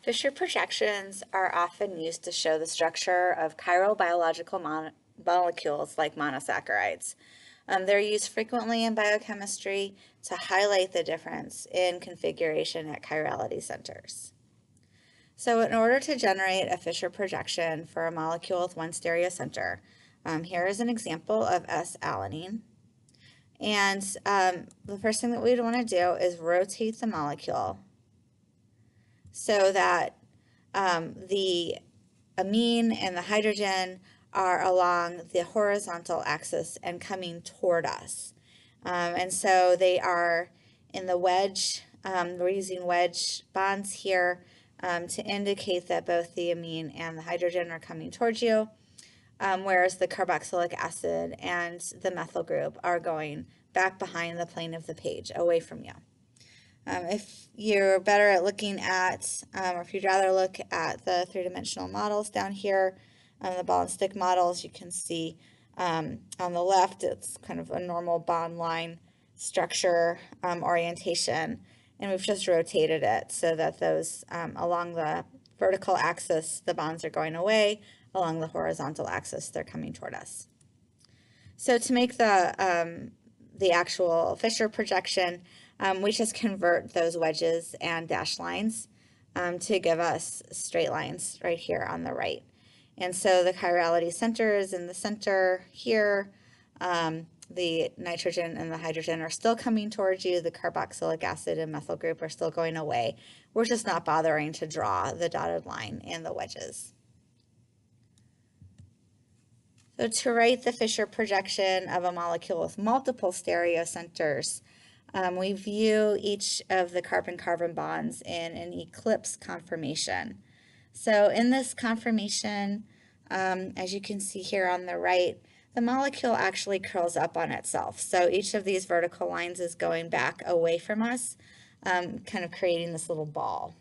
Fischer projections are often used to show the structure of chiral biological molecules like monosaccharides. They're used frequently in biochemistry to highlight the difference in configuration at chirality centers. So in order to generate a Fischer projection for a molecule with one stereocenter, here is an example of S-alanine. And the first thing that we'd want to do is rotate the molecule so that the amine and the hydrogen are along the horizontal axis and coming toward us. And so they are in the wedge. We're using wedge bonds here to indicate that both the amine and the hydrogen are coming towards you, whereas the carboxylic acid and the methyl group are going back behind the plane of the page, away from you. If you're better at looking at, or if you'd rather look at the three-dimensional models down here, the ball and stick models, you can see on the left it's kind of a normal bond line structure orientation, and we've just rotated it so that those along the vertical axis the bonds are going away, along the horizontal axis they're coming toward us. So to make the actual Fischer projection, we just convert those wedges and dashed lines to give us straight lines right here on the right. And so the chirality center is in the center here. The nitrogen and the hydrogen are still coming towards you. The carboxylic acid and methyl group are still going away. We're just not bothering to draw the dotted line and the wedges. So to write the Fischer projection of a molecule with multiple stereocenters, we view each of the carbon-carbon bonds in an eclipse conformation. So in this conformation, as you can see here on the right, the molecule actually curls up on itself. So each of these vertical lines is going back away from us, kind of creating this little ball.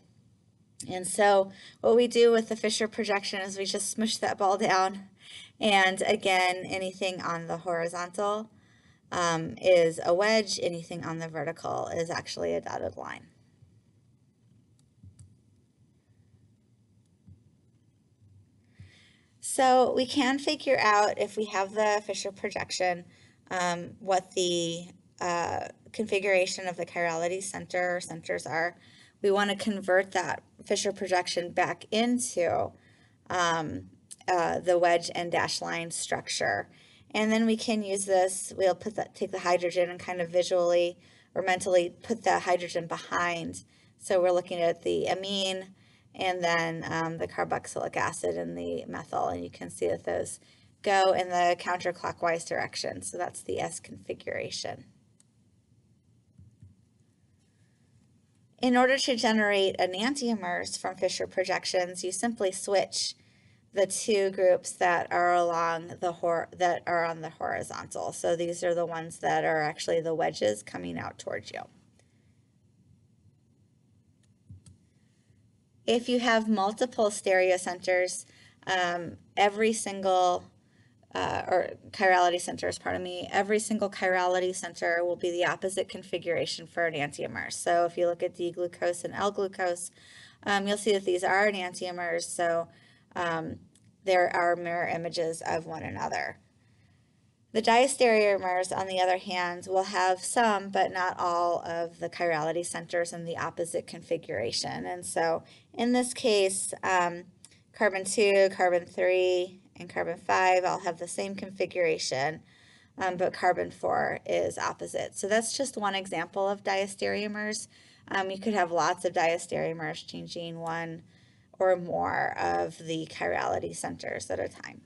And so what we do with the Fischer projection is we just smush that ball down, and again, anything on the horizontal is a wedge, anything on the vertical is actually a dotted line. So we can figure out, if we have the Fischer projection, what the configuration of the chirality center or centers are. We want to convert that Fischer projection back into the wedge and dash line structure. And then we can use this, we'll take the hydrogen and kind of visually or mentally put the hydrogen behind. So we're looking at the amine and then the carboxylic acid and the methyl, and you can see that those go in the counterclockwise direction. So that's the S configuration. In order to generate enantiomers from Fischer projections, you simply switch the two groups that are along the on the horizontal. So these are the ones that are actually the wedges coming out towards you. If you have multiple stereocenters, every single or chirality centers, pardon me, every single chirality center will be the opposite configuration for enantiomers. So if you look at D-glucose and L-glucose, you'll see that these are enantiomers. So there are mirror images of one another. The diastereomers, on the other hand, will have some, but not all, of the chirality centers in the opposite configuration. And so in this case, carbon 2, carbon 3, and carbon 5 all have the same configuration, but carbon 4 is opposite. So that's just one example of diastereomers. You could have lots of diastereomers changing one or more of the chirality centers at a time.